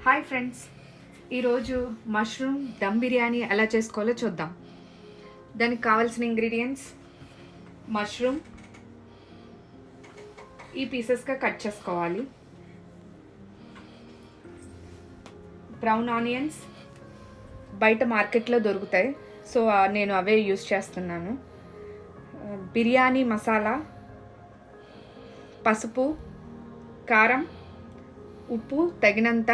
Hi friends, ఈరోజు mushroom dum biryani ఎలా చేసుకోవాలో చూద్దాం. దానికి కావాల్సిన ఇంగ్రీడియంట్స్: మష్రూమ్ ఈ పీసెస్గా కట్ చేసుకోవాలి, బ్రౌన్ ఆనియన్స్ బయట మార్కెట్లో దొరుకుతాయి, సో నేను అవే యూస్ చేస్తున్నాను, బిర్యానీ మసాలా, పసుపు, కారం, ఉప్పు తగినంత.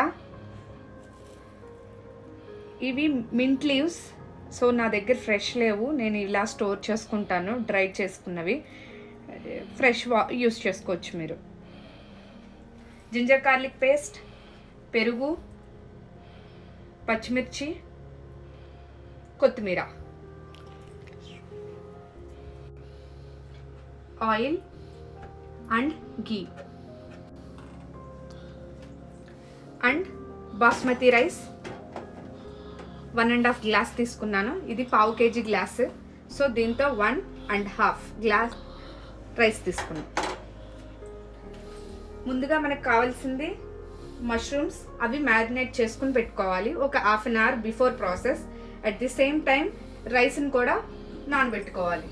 ఇవి మింట్ లీవ్స్, సో నా దగ్గర ఫ్రెష్ లేవు, నేను ఇలా స్టోర్ చేసుకుంటాను, డ్రై చేసుకున్నవి. ఫ్రెష్ యూస్ చేసుకోవచ్చు మీరు. జింజర్ గార్లిక్ పేస్ట్, పెరుగు, పచ్చిమిర్చి, కొత్తిమీర, oil and ghee and basmati rice 1.5 glass తీసుకున్నాను. ఇది పావు కేజీ గ్లాస్, సో దీంతో 1.5 గ్లాస్ రైస్ తీసుకున్నాను. ముందుగా మనకు కావాల్సింది మష్రూమ్స్, అవి మ్యారినేట్ చేసుకుని పెట్టుకోవాలి ఒక half an hour before process. At the same time రైస్ని కూడా నానబెట్టుకోవాలి.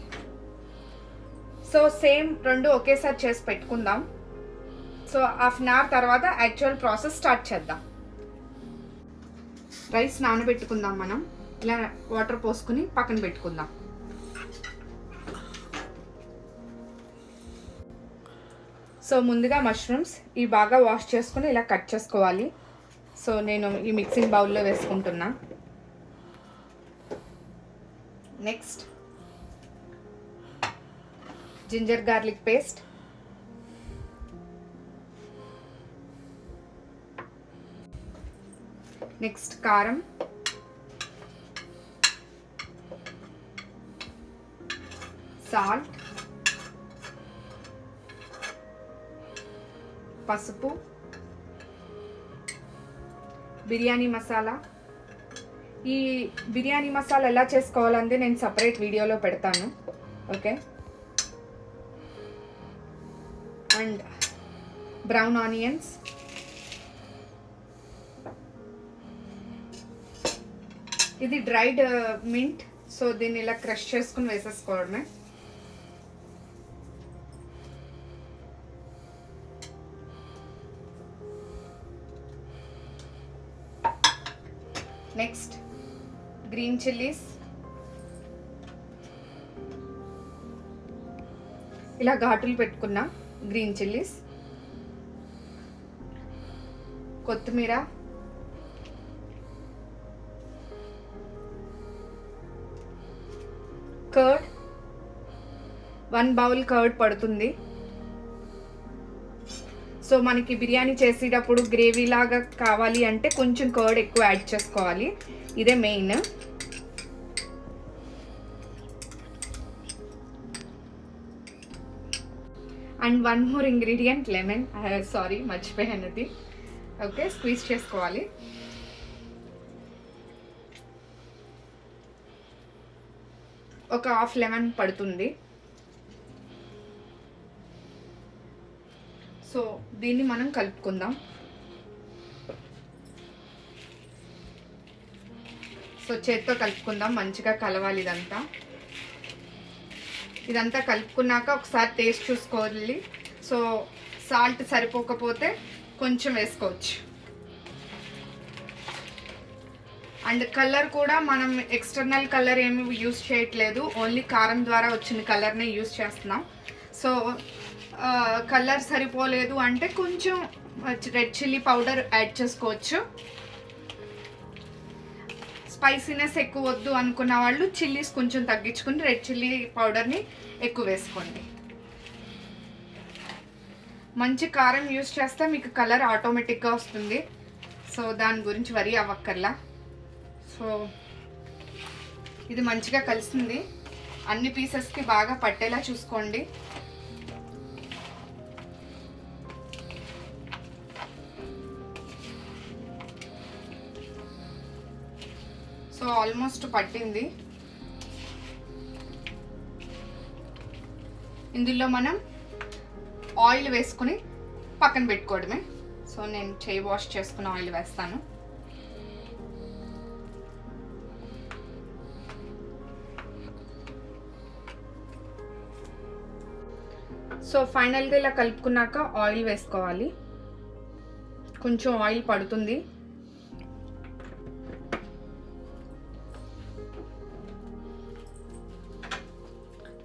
సో సేమ్ రెండు ఒకేసారి చేసి పెట్టుకుందాం. సో హాఫ్ అన్ అవర్ తర్వాత యాక్చువల్ ప్రాసెస్ స్టార్ట్ చేద్దాం. రైస్ నానబెట్టుకుందాం. మనం ఇలా వాటర్ పోసుకుని పక్కన పెట్టుకుందాం. సో ముందుగా మష్రూమ్స్ ఇవి బాగా వాష్ చేసుకుని ఇలా కట్ చేసుకోవాలి. సో నేను ఈ మిక్సింగ్ బౌల్లో వేసుకుంటున్నా. Next ginger garlic paste, next కారం, సాల్ట్, పసుపు, బిర్యానీ మసాలా. ఈ బిర్యానీ మసాలా ఎలా చేసుకోవాలంటే నేను సపరేట్ వీడియోలో పెడతాను, ఓకే. అండ్ బ్రౌన్ ఆనియన్స్, ఇది డ్రైడ్ మింట్, సో దీన్ని ఇలా క్రష్ చేసుకుని వేసేసుకోవడమే. నెక్స్ట్ గ్రీన్ చిల్లీస్, ఇలా ఘాటులు పెట్టుకున్న గ్రీన్ చిల్లీస్, కొత్తిమీర, కర్డ్, 1 బౌల్ కర్డ్ పడుతుంది. సో మనకి బిర్యానీ చేసేటప్పుడు గ్రేవీ లాగా కావాలి అంటే కొంచెం కర్డ్ ఎక్కువ యాడ్ చేసుకోవాలి, ఇదే main. And 1 more ingredient, lemon. Sorry, మర్చిపోయానది. ఓకే, స్క్వీజ్ చేసుకోవాలి. ఒక హాఫ్ లెమన్ పడుతుంది. సో దీన్ని మనం కలుపుకుందాం. సో చేత్తో కలుపుకుందాం, మంచిగా కలవాలి ఇదంతా కలుపుకున్నాక ఒకసారి టేస్ట్ చూసుకోవాలి. సో సాల్ట్ సరిపోకపోతే కొంచెం వేసుకోవచ్చు. అండ్ కలర్ కూడా మనం ఎక్స్టర్నల్ కలర్ ఏమి యూస్ చేయట్లేదు, ఓన్లీ కారం ద్వారా వచ్చిన కలర్నే యూస్ చేస్తున్నాం. సో కలర్ సరిపోలేదు అంటే కొంచెం రెడ్ చిల్లీ పౌడర్ యాడ్ చేసుకోవచ్చు. స్పైసీనెస్ ఎక్కువ వద్దు అనుకున్న వాళ్ళు చిల్లీస్ కొంచెం తగ్గించుకుని రెడ్ చిల్లీ పౌడర్ని ఎక్కువ వేసుకోండి. మంచి కారం యూస్ చేస్తే మీకు కలర్ ఆటోమేటిక్గా వస్తుంది, సో దాని గురించి వరీ అవ్వక్కర్లా. సో ఇది మంచిగా కలిసింది, అన్ని పీసెస్కి బాగా పట్టేలా చూసుకోండి. సో ఆల్మోస్ట్ పట్టింది. ఇందులో మనం ఆయిల్ వేసుకుని పక్కన పెట్టుకోవడమే. సో నేను చేయి వాష్ చేసుకున్న ఆయిల్ వేస్తాను. సో ఫైనల్గా ఇలా కలుపుకున్నాక ఆయిల్ వేసుకోవాలి. కొంచెం ఆయిల్ పడుతుంది.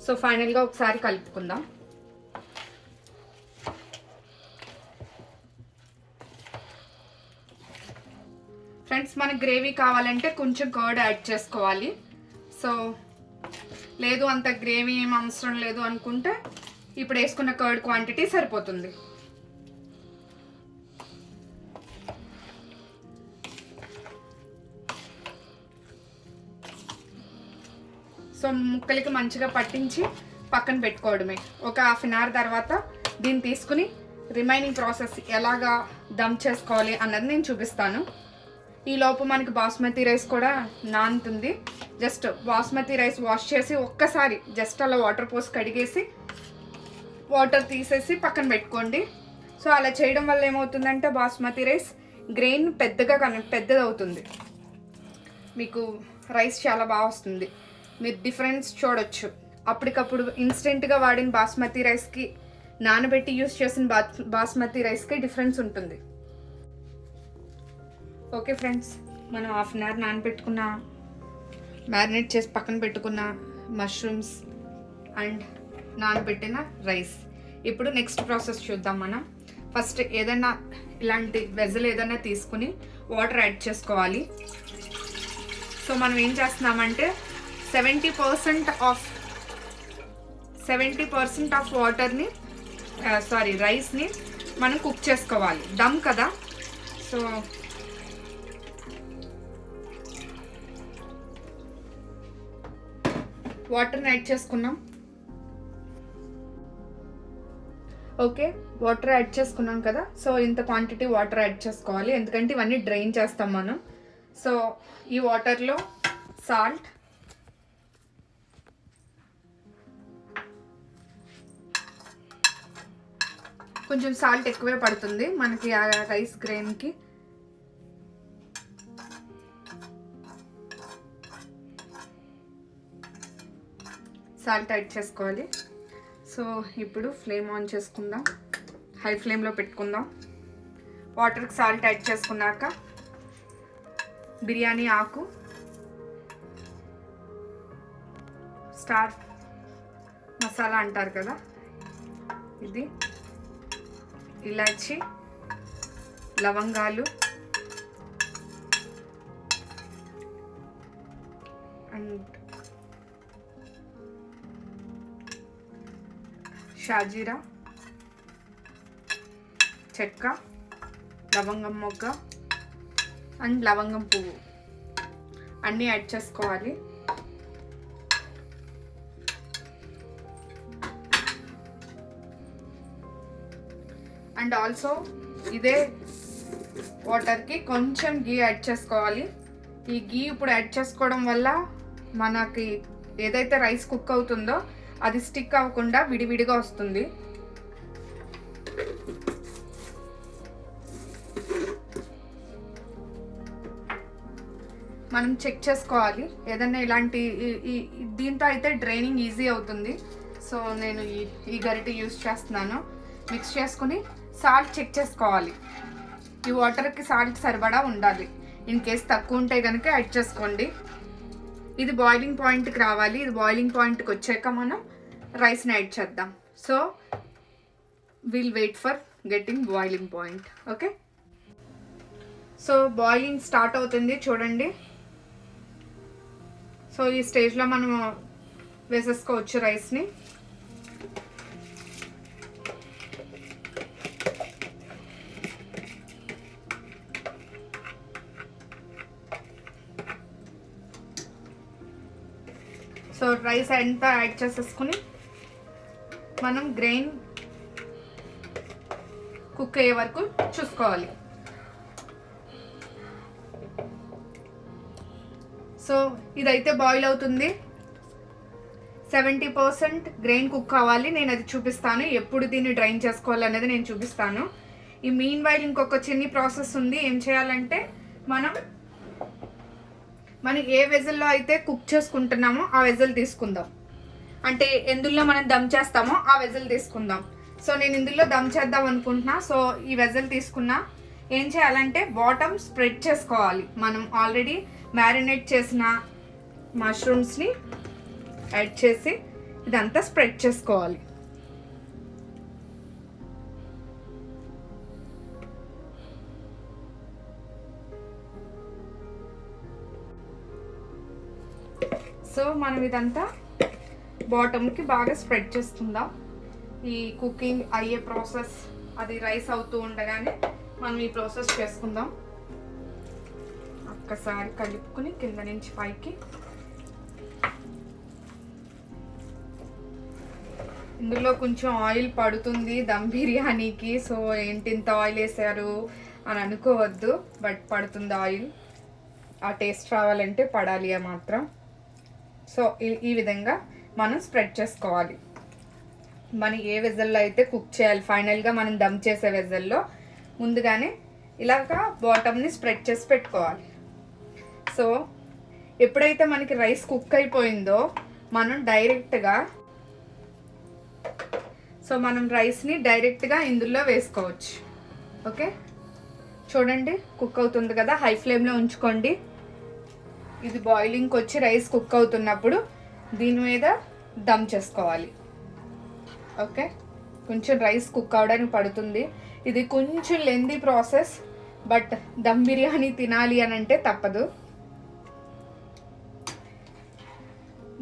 సో ఫైనల్గా ఒకసారి కలుపుకుందాం. ఫ్రెండ్స్, మనకు గ్రేవీ కావాలంటే కొంచెం కర్డ్ యాడ్ చేసుకోవాలి. సో లేదు అంత గ్రేవీ ఏం అవసరం లేదు అనుకుంటే ఇప్పుడు వేసుకున్న కర్డ్ క్వాంటిటీ సరిపోతుంది. సో ముక్కలకి మంచిగా పట్టించి పక్కన పెట్టుకోవడమే. ఒక హాఫ్ అన్ అవర్ తర్వాత దీన్ని తీసుకుని రిమైనింగ్ ప్రాసెస్ ఎలాగా దమ్ చేసుకోవాలి అన్నది నేను చూపిస్తాను. ఈలోపు మనకి బాస్మతి రైస్ కూడా నానుతుంది. జస్ట్ బాస్మతి రైస్ వాష్ చేసి ఒక్కసారి జస్ట్ అలా వాటర్ పోసి కడిగేసి వాటర్ తీసేసి పక్కన పెట్టుకోండి. సో అలా చేయడం వల్ల ఏమవుతుందంటే బాస్మతి రైస్ గ్రెయిన్ పెద్దది అవుతుంది. మీకు రైస్ చాలా బాగా వస్తుంది. మీరు డిఫరెన్స్ చూడొచ్చు. అప్పటికప్పుడు ఇన్స్టెంట్గా వాడిన బాస్మతి రైస్కి నానబెట్టి యూస్ చేసిన బాస్మతి రైస్కి డిఫరెన్స్ ఉంటుంది. ఓకే ఫ్రెండ్స్, మనం హాఫ్ అన్ అవర్ నానబెట్టుకున్న మ్యారినేట్ చేసి పక్కన పెట్టుకున్న మష్రూమ్స్ అండ్ నానబెట్టిన రైస్. ఇప్పుడు నెక్స్ట్ ప్రాసెస్ చూద్దాం. మనం ఫస్ట్ ఏదైనా ఇలాంటి వెజల్ ఏదైనా తీసుకుని వాటర్ యాడ్ చేసుకోవాలి. సో మనం ఏం చేస్తున్నామంటే 70% ఆఫ్ వాటర్ని రైస్ని మనం కుక్ చేసుకోవాలి. దమ్ కదా. సో వాటర్ని యాడ్ చేసుకున్నాం. ఓకే, వాటర్ యాడ్ చేసుకున్నాం కదా. సో ఇంత క్వాంటిటీ వాటర్ యాడ్ చేసుకోవాలి, ఎందుకంటే ఇవన్నీ డ్రైన్ చేస్తాం మనం. సో ఈ వాటర్లో సాల్ట్, కొంచెం సాల్ట్ ఎక్కువే పడుతుంది మనకి ఆ రైస్ గ్రెయిన్కి. సాల్ట్ యాడ్ చేసుకోవాలి. సో ఇప్పుడు ఫ్లేమ్ ఆన్ చేసుకుందాం, హై ఫ్లేమ్లో పెట్టుకుందాం. వాటర్కి సాల్ట్ యాడ్ చేసుకున్నాక బిర్యానీ ఆకు, స్టార్ మసాలా అంటారు కదా, ఇది ఇలాచి, లవంగాలు అండ్ షాజీరా, చెక్క, లవంగం మొగ్గ అండ్ లవంగం పువ్వు అన్నీ యాడ్ చేసుకోవాలి. అండ్ ఆల్సో ఇదే వాటర్కి కొంచెం గీ యాడ్ చేసుకోవాలి. ఈ గీ ఇప్పుడు యాడ్ చేసుకోవడం వల్ల మనకి ఏదైతే రైస్ కుక్ అవుతుందో అది స్టిక్ అవ్వకుండా విడివిడిగా వస్తుంది. మనం చెక్ చేసుకోవాలి ఏదైనా ఇలాంటి దీంతో అయితే డ్రైనింగ్ ఈజీ అవుతుంది. సో నేను ఈ గరిటె యూజ్ చేస్తున్నాను. మిక్స్ చేసుకుని సాల్ట్ చెక్ చేసుకోవాలి. ఈ వాటర్కి సాల్ట్ సరిపడా ఉండాలి. ఇన్ కేస్ తక్కువ ఉంటే కనుక యాడ్ చేసుకోండి. ఇది బాయిలింగ్ పాయింట్కి రావాలి. ఇది బాయిలింగ్ పాయింట్కి వచ్చాక మనం రైస్ని యాడ్ చేద్దాం. So will wait for getting boiling point. Okay, so boiling start అవుతుంది చూడండి. సో ఈ స్టేజ్లో మనం వేసేసుకోవచ్చు రైస్ని. సో రైస్ అంతా యాడ్ చేసేసుకుని మనం గ్రెయిన్ కుక్ అయ్యే వరకు చూసుకోవాలి. సో ఇదైతే బాయిల్ అవుతుంది. 70% గ్రెయిన్ కుక్ కావాలి. నేను అది చూపిస్తాను. ఎప్పుడు దీన్ని డ్రైన్ చేసుకోవాలి అనేది నేను చూపిస్తాను. ఈ మీన్ వైల్ ఇంకొక చిన్ని ప్రాసెస్ ఉంది. ఏం చేయాలంటే మనం ఏ వెజల్లో అయితే కుక్ చేసుకుంటున్నామో ఆ వెజల్ తీసుకుందాం. అంటే ఎందులో మనం దమ్ చేస్తామో ఆ వెజల్ తీసుకుందాం. సో నేను ఇందులో దమ్ చేద్దాం అనుకుంటున్నా. సో ఈ వెజల్ తీసుకున్నా. ఏం చేయాలంటే బాటమ్ స్ప్రెడ్ చేసుకోవాలి. మనం ఆల్రెడీ మ్యారినేట్ చేసిన మష్రూమ్స్ని యాడ్ చేసి ఇదంతా స్ప్రెడ్ చేసుకోవాలి. సో మనం ఇదంతా బాటమ్కి బాగా స్ప్రెడ్ చేసుకుందాం. ఈ కుకింగ్ అయ్యే ప్రాసెస్, అది రైస్ అవుతూ ఉండగానే మనం ఈ ప్రాసెస్ చేసుకుందాం. ఒక్కసారి కలుపుకుని కింద నుంచి పైకి. ఇందులో కొంచెం ఆయిల్ పడుతుంది దమ్ బిర్యానీకి. సో ఏంటి ఇంత ఆయిల్ వేసారు అని అనుకోవద్దు, బట్ పడుతుంది ఆయిల్. ఆ టేస్ట్ రావాలంటే పడాలి మాత్రం. సో ఈ విధంగా మనం స్ప్రెడ్ చేసుకోవాలి. మనం ఏ వెజల్లో అయితే కుక్ చేయాలి, ఫైనల్గా మనం దమ్ చేసే వెజల్లో ముందుగానే ఇలాగా బాటమ్ని స్ప్రెడ్ చేసి పెట్టుకోవాలి. సో ఎప్పుడైతే మనకి రైస్ కుక్ అయిపోయిందో మనం రైస్ని డైరెక్ట్గా ఇందులో వేసుకోవచ్చు. ఓకే, చూడండి కుక్ అవుతుంది కదా. హై ఫ్లేమ్లో ఉంచుకోండి. ఇది బాయిలింగ్కి వచ్చి రైస్ కుక్ అవుతున్నప్పుడు దీని మీద దమ్ చేసుకోవాలి. ఓకే, కొంచెం రైస్ కుక్ అవడానికి పడుతుంది. ఇది కొంచెం lengthy process, but dum biryani తినాలి అని అంటే తప్పదు.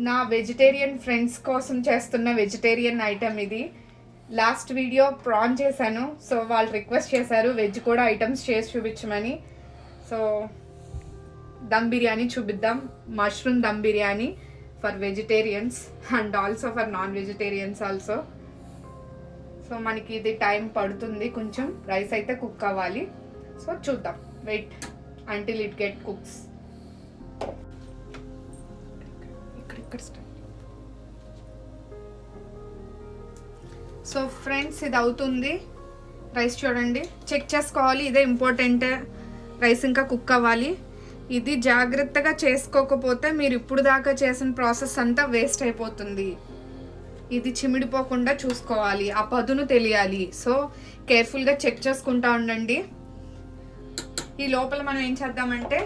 నా వెజిటేరియన్ ఫ్రెండ్స్ కోసం చేస్తున్న వెజిటేరియన్ ఐటమ్ ఇది. లాస్ట్ వీడియో ప్రాన్ చేశాను. సో వాళ్ళు రిక్వెస్ట్ చేశారు వెజ్ కూడా ఐటమ్స్ చేసి చూపించమని. సో దమ్ బిర్యానీ చూపిద్దాం. Mushroom dum biryani for vegetarians and also for non vegetarians also. So మనకి ఇది టైం పడుతుంది, కొంచెం రైస్ అయితే కుక్ అవ్వాలి. సో చూద్దాం, wait until it get cooks. So friends ఇది అవుతుంది. రైస్ చూడండి, చెక్ చేసుకోవాలి. ఇదే ఇంపార్టెంట్, రైస్ ఇంకా కుక్ అవ్వాలి. ఇది జాగ్రత్తగా చేసుకోకపోతే మీరు ఇప్పుడు దాకా చేసిన ప్రాసెస్ అంతా వేస్ట్ అయిపోతుంది. ఇది చిమిడిపోకుండా చూసుకోవాలి, ఆ పదును తెలియాలి. సో కేర్ఫుల్గా చెక్ చేసుకుంటా ఉండండి. ఈ లోపల మనం ఏం చేద్దామంటే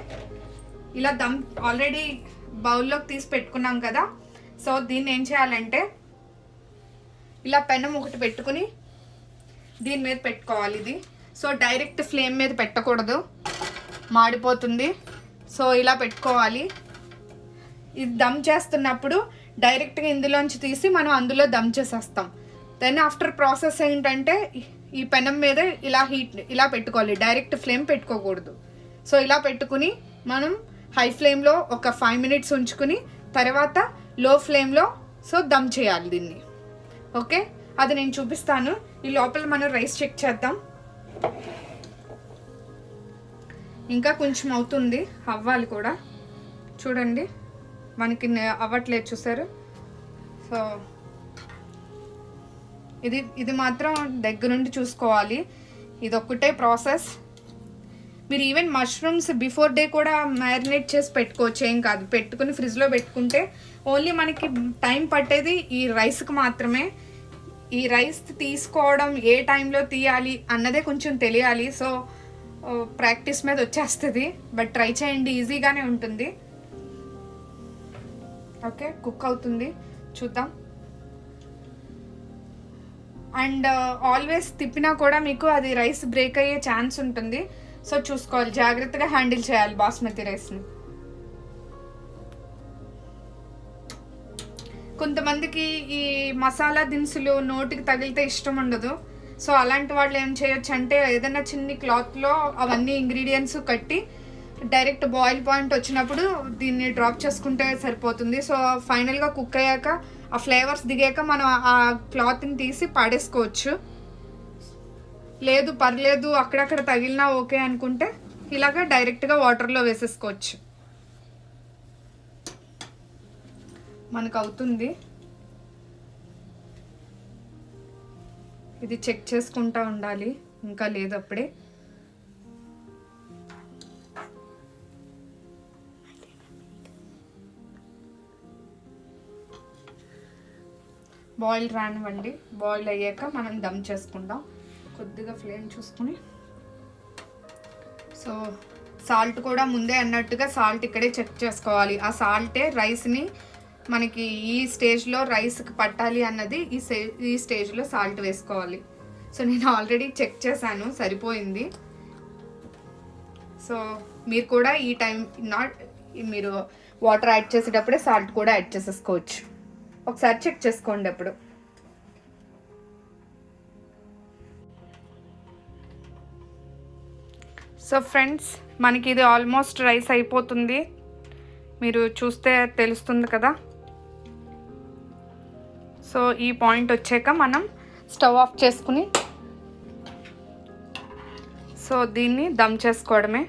ఇలా దమ్ ఆల్రెడీ బౌల్లోకి తీసి పెట్టుకున్నాం కదా. సో దీన్ని ఏం చేయాలంటే ఇలా పెనం ఒకటి పెట్టుకుని దీని మీద పెట్టుకోవాలి. ఇది సో డైరెక్ట్ ఫ్లేమ్ మీద పెట్టకూడదు, మాడిపోతుంది. సో ఇలా పెట్టుకోవాలి. ఇది దమ్ చేస్తున్నప్పుడు డైరెక్ట్గా ఇందులోంచి తీసి మనం అందులో దమ్ చేసేస్తాం. దెన్ ఆఫ్టర్ ప్రాసెస్ ఏంటంటే ఈ పెనం మీద ఇలా పెట్టుకోవాలి, డైరెక్ట్ ఫ్లేమ్ పెట్టుకోకూడదు. సో ఇలా పెట్టుకుని మనం హై ఫ్లేమ్లో ఒక 5 minutes ఉంచుకుని తర్వాత లో ఫ్లేమ్లో సో దమ్ చేయాలి దీన్ని. ఓకే, అది నేను చూపిస్తాను. ఈ లోపల మనం రైస్ చెక్ చేద్దాం. ఇంకా కొంచెం అవుతుంది, అవ్వాలి కూడా. చూడండి మనకి అవ్వట్లేదు, చూసారు. సో ఇది మాత్రం దగ్గరుండి చూసుకోవాలి. ఇది ఒక్కటే ప్రాసెస్. మీరు ఈవెన్ మష్రూమ్స్ బిఫోర్ డే కూడా మ్యారినేట్ చేసి పెట్టుకోవచ్చు, ఏం కాదు. పెట్టుకుని ఫ్రిడ్జ్లో పెట్టుకుంటే ఓన్లీ మనకి టైం పట్టేది ఈ రైస్కి మాత్రమే. ఈ రైస్ తీసుకోవడం ఏ టైంలో తీయాలి అన్నదే కొంచెం తెలియాలి. సో ప్రాక్టీస్ మీద వచ్చేస్తుంది, బట్ ట్రై చేయండి, ఈజీగానే ఉంటుంది. ఓకే, కుక్ అవుతుంది, చూద్దాం. అండ్ ఆల్వేస్ తిప్పినా కూడా మీకు అది రైస్ బ్రేక్ అయ్యే ఛాన్స్ ఉంటుంది. సో చూసుకోవాలి, జాగ్రత్తగా హ్యాండిల్ చేయాలి బాస్మతి రైస్ని. కొంతమందికి ఈ మసాలా దినుసులు నోటికి తగిలితే ఇష్టం ఉండదు. సో అలాంటి వాళ్ళు ఏం చేయొచ్చు అంటే ఏదైనా చిన్ని క్లాత్లో అవన్నీ ఇంగ్రీడియంట్స్ కట్టి డైరెక్ట్ బాయిల్ పాయింట్ వచ్చినప్పుడు దీన్ని డ్రాప్ చేసుకుంటే సరిపోతుంది. సో ఫైనల్గా కుక్ అయ్యాక ఆ ఫ్లేవర్స్ దిగాక మనం ఆ క్లాత్ని తీసి పాడేసుకోవచ్చు. లేదు పర్లేదు అక్కడక్కడ తగిలినా ఓకే అనుకుంటే ఇలాగ డైరెక్ట్గా వాటర్లో వేసేసుకోవచ్చు. మనకు అవుతుంది. ఇది చెక్ చేసుకుంటా ఉండాలి, ఇంకా లేదు అప్పుడే. బాయిల్ రానివ్వండి. బాయిల్ అయ్యాక మనం దమ్ చేసుకుందాం. కొద్దిగా ఫ్లేమ్ చూసుకుని. సో సాల్ట్ కూడా ముందే అన్నట్టుగా సాల్ట్ ఇక్కడే చెక్ చేసుకోవాలి. ఆ సాల్టే రైస్ని మనకి ఈ స్టేజ్లో రైస్కి పట్టాలి అన్నది ఈ స్టేజ్లో సాల్ట్ వేసుకోవాలి. సో నేను ఆల్రెడీ చెక్ చేశాను, సరిపోయింది. సో మీరు కూడా ఈ టైం మీరు వాటర్ యాడ్ చేసేటప్పుడే సాల్ట్ కూడా యాడ్ చేసేసుకోవచ్చు. ఒకసారి చెక్ చేసుకోండి అప్పుడు. సో ఫ్రెండ్స్, మనకి ఇది ఆల్మోస్ట్ రైస్ అయిపోతుంది. మీరు చూస్తే తెలుస్తుంది కదా. సో ఈ పాయింట్ వచ్చాక మనం స్టవ్ ఆఫ్ చేసుకుని సో దీన్ని దమ్ చేసుకోవడమే.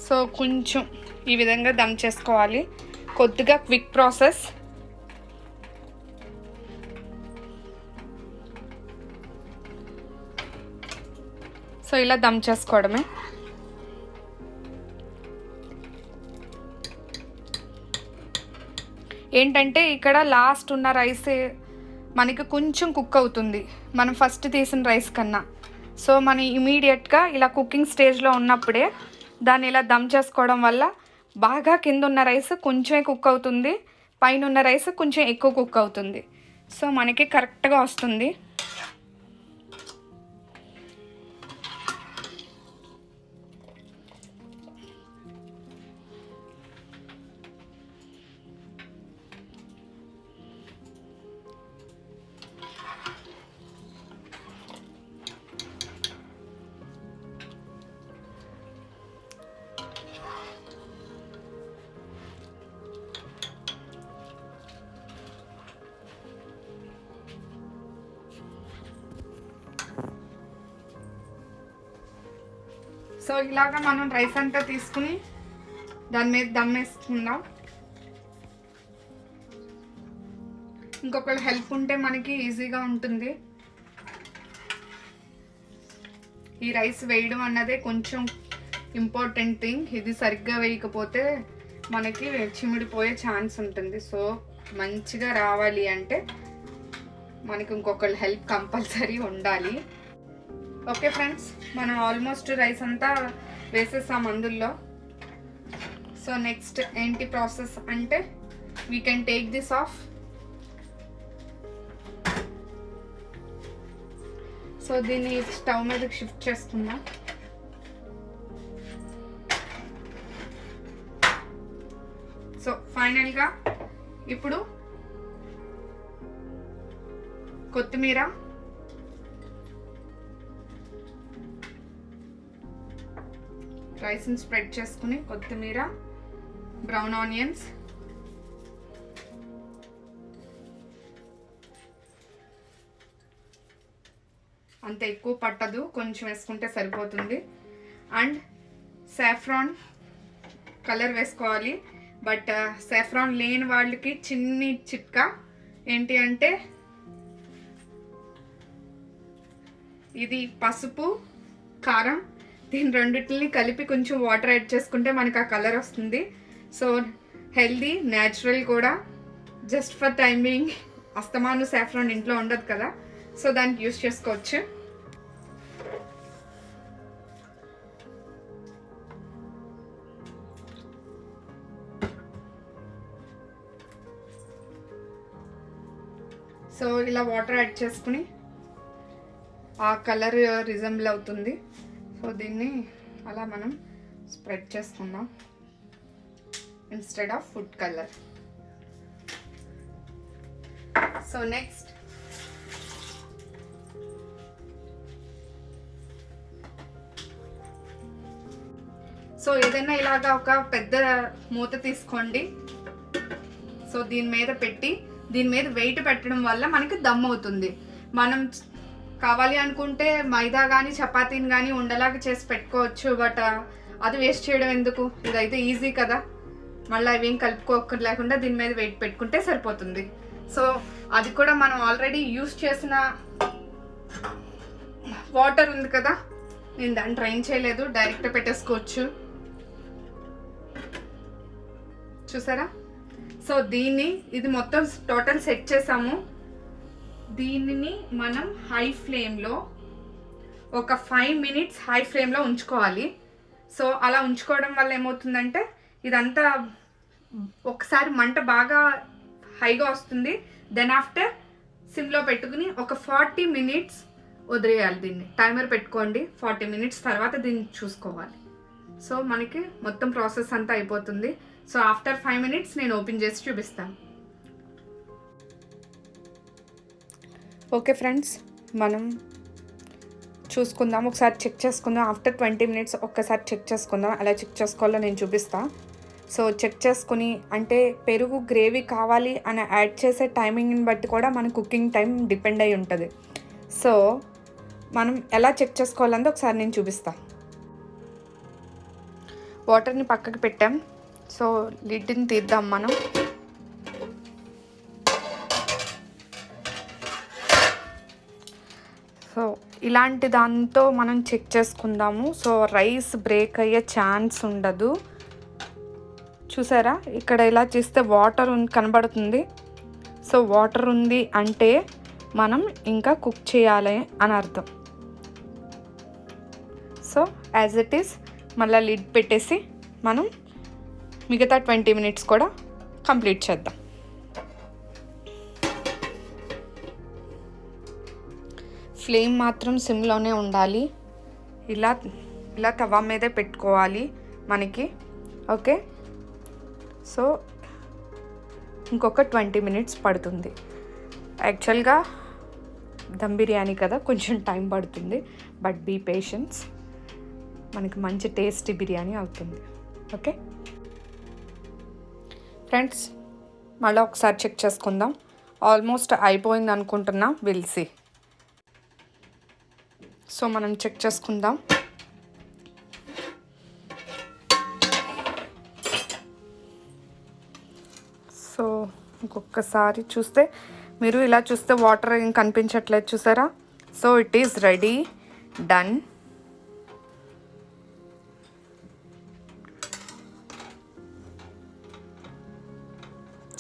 సో కొంచెం ఈ విధంగా దమ్ చేసుకోవాలి. కొద్దిగా క్విక్ ప్రాసెస్. సో ఇలా దమ్ చేసుకోవడమే. ఏంటంటే ఇక్కడ లాస్ట్ ఉన్న రైస్ మనకి కొంచెం కుక్ అవుతుంది మనం ఫస్ట్ తీసిన రైస్ కన్నా. సో మనం ఇమీడియట్గా ఇలా కుకింగ్ స్టేజ్లో ఉన్నప్పుడే దాన్ని ఇలా దమ్ చేసుకోవడం వల్ల బాగా కింద ఉన్న రైస్ కొంచెమే కుక్ అవుతుంది, పైన ఉన్న రైస్ కొంచెం ఎక్కువ కుక్ అవుతుంది. సో మనకి కరెక్ట్గా వస్తుంది. సో ఇలాగా మనం రైస్ అంతా తీసుకుని దాని మీద దమ్ వేసుకుందాం. ఇంకొకళ్ళు హెల్ప్ ఉంటే మనకి ఈజీగా ఉంటుంది. ఈ రైస్ వేయడం అన్నదే కొంచెం ఇంపార్టెంట్ థింగ్. ఇది సరిగ్గా వేయకపోతే మనకి చిమిడిపోయే ఛాన్స్ ఉంటుంది. సో మంచిగా రావాలి అంటే మనకి ఇంకొకళ్ళు హెల్ప్ కంపల్సరీ ఉండాలి. ఓకే ఫ్రెండ్స్, మనం ఆల్మోస్ట్ రైస్ అంతా వేసేసాం అందులో. సో నెక్స్ట్ ఏంటి ప్రాసెస్ అంటే we can take this of. So దీన్ని స్టవ్ మీదకి షిఫ్ట్ చేసుకుందాం. సో ఫైనల్గా ఇప్పుడు కొత్తిమీర, రైస్ని స్ప్రెడ్ చేసుకుని కొత్తిమీర, బ్రౌన్ ఆనియన్స్, అంత ఎక్కువ పట్టదు, కొంచెం వేసుకుంటే సరిపోతుంది. అండ్ సాఫ్రాన్ కలర్ వేసుకోవాలి. బట్ సాఫ్రాన్ లేని వాళ్ళకి చిన్ని చిట్కా ఏంటి అంటే ఇది పసుపు, కారం, దీని రెండింటిని కలిపి కొంచెం వాటర్ యాడ్ చేసుకుంటే మనకు ఆ కలర్ వస్తుంది. సో హెల్దీ, న్యాచురల్ కూడా. జస్ట్ ఫర్ టైమింగ్, అస్తమాను సాఫ్రాన్ ఇంట్లో ఉండదు కదా, సో దానికి యూస్ చేసుకోవచ్చు. సో ఇలా వాటర్ యాడ్ చేసుకుని ఆ కలర్ రిజెంబుల్ అవుతుంది. సో దీన్ని అలా మనం స్ప్రెడ్ చేసుకుందాం instead of food colour. So next so ఏదైనా ఇలాగా ఒక పెద్ద మూత తీసుకోండి. సో దీని మీద పెట్టి దీని మీద వెయిట్ పెట్టడం వల్ల మనకి దమ్ అవుతుంది. మనం కావాలి అనుకుంటే మైదా కానీ చపాతీని కానీ ఉండలాగా చేసి పెట్టుకోవచ్చు. బట్ అది వేస్ట్ చేయడం ఎందుకు, ఇదైతే ఈజీ కదా. మళ్ళీ అవేం కలుపుకోక లేకుండా దీని మీద వెయిట్ పెట్టుకుంటే సరిపోతుంది. సో అది కూడా మనం ఆల్రెడీ యూస్ చేసిన వాటర్ ఉంది కదా, నేను దాన్ని ట్రైన్ చేయలేదు, డైరెక్ట్ పెట్టేసుకోవచ్చు. చూసారా? సో ఇది మొత్తం టోటల్ సెట్ చేసాము. దీనిని మనం హై ఫ్లేమ్లో ఒక 5 minutes హై ఫ్లేమ్లో ఉంచుకోవాలి. సో అలా ఉంచుకోవడం వల్ల ఏమవుతుందంటే ఇదంతా ఒకసారి మంట బాగా హైగా వస్తుంది. దెన్ ఆఫ్టర్ సిమ్లో పెట్టుకుని ఒక 40 minutes వదిలేయాలి. దీన్ని టైమర్ పెట్టుకోండి. 40 minutes తర్వాత దీన్ని చూసుకోవాలి. సో మనకి మొత్తం ప్రాసెస్ అంతా అయిపోతుంది. సో ఆఫ్టర్ 5 minutes నేను ఓపెన్ చేసి చూపిస్తాను. ఓకే ఫ్రెండ్స్, మనం చూసుకుందాం, ఒకసారి చెక్ చేసుకుందాం. ఆఫ్టర్ 20 minutes ఒక్కసారి చెక్ చేసుకుందాం. ఎలా చెక్ చేసుకోవాలో నేను చూపిస్తాను. సో చెక్ చేసుకుని, అంటే పెరుగు గ్రేవీ కావాలి అని యాడ్ చేసే టైమింగ్ని బట్టి కూడా మన కుకింగ్ టైం డిపెండ్ అయి ఉంటుంది. సో మనం ఎలా చెక్ చేసుకోవాలంటే ఒకసారి నేను చూపిస్తాను. వాటర్ని పక్కకి పెట్టాం. సో లిడ్ని తీద్దాం మనం. సో ఇలాంటి దాంతో మనం చెక్ చేసుకుందాము. సో రైస్ బ్రేక్ అయ్యే ఛాన్స్ ఉండదు. చూసారా, ఇక్కడ ఇలా చేస్తే వాటర్ కనబడుతుంది. సో వాటర్ ఉంది అంటే మనం ఇంకా కుక్ చేయాలి అని అర్థం. సో యాజ్ ఇట్ ఈస్ మళ్ళీ లిడ్ పెట్టేసి మనం మిగతా 20 minutes కూడా కంప్లీట్ చేద్దాం. ఫ్లేమ్ మాత్రం సిమ్లోనే ఉండాలి. ఇలా తవా మీదే పెట్టుకోవాలి మనకి. ఓకే, సో ఇంకొక 20 minutes పడుతుంది. యాక్చువల్గా దమ్ బిర్యానీ కదా, కొంచెం టైం పడుతుంది. బట్ బీ పేషెన్స్, మనకి మంచి టేస్టీ బిర్యానీ అవుతుంది. ఓకే ఫ్రెండ్స్, మళ్ళీ ఒకసారి చెక్ చేసుకుందాం. ఆల్మోస్ట్ అయిపోయింది అనుకుంటున్నా. Will see. సో మనం చెక్ చేసుకుందాం. సో ఇంకొకసారి చూస్తే, మీరు ఇలా చూస్తే వాటర్ ఏం కనిపించట్లేదు చూసారా? So it is ready, done.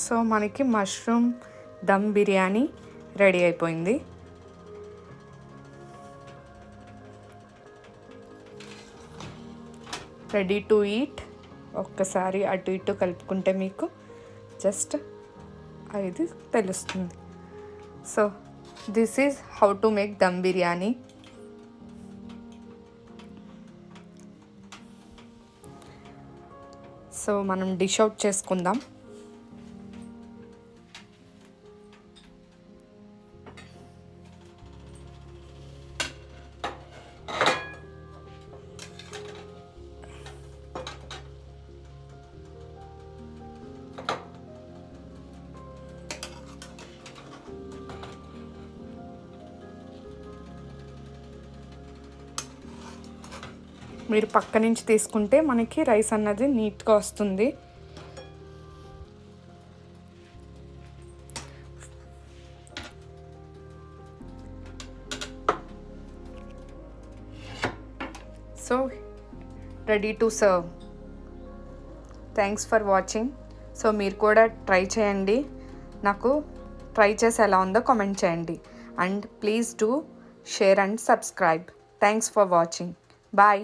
So మనకి మష్రూమ్ దమ్ బిర్యానీ రెడీ అయిపోయింది. Ready to eat. ఒక్కసారి అటు ఇటు కలుపుకుంటే మీకు జస్ట్ ఇది తెలుస్తుంది. So this is how to make dum biryani. So మనం డిష్ అవుట్ చేసుకుందాం. మీరు పక్క నుంచి తీసుకుంటే మనకి రైస్ అన్నది నీట్గా వస్తుంది. So ready to serve. Thanks for watching. So మీరు కూడా ట్రై చేయండి. నాకు ట్రై చేసి ఎలా ఉందో కామెంట్ చేయండి. And please do share and subscribe. Thanks for watching. Bye.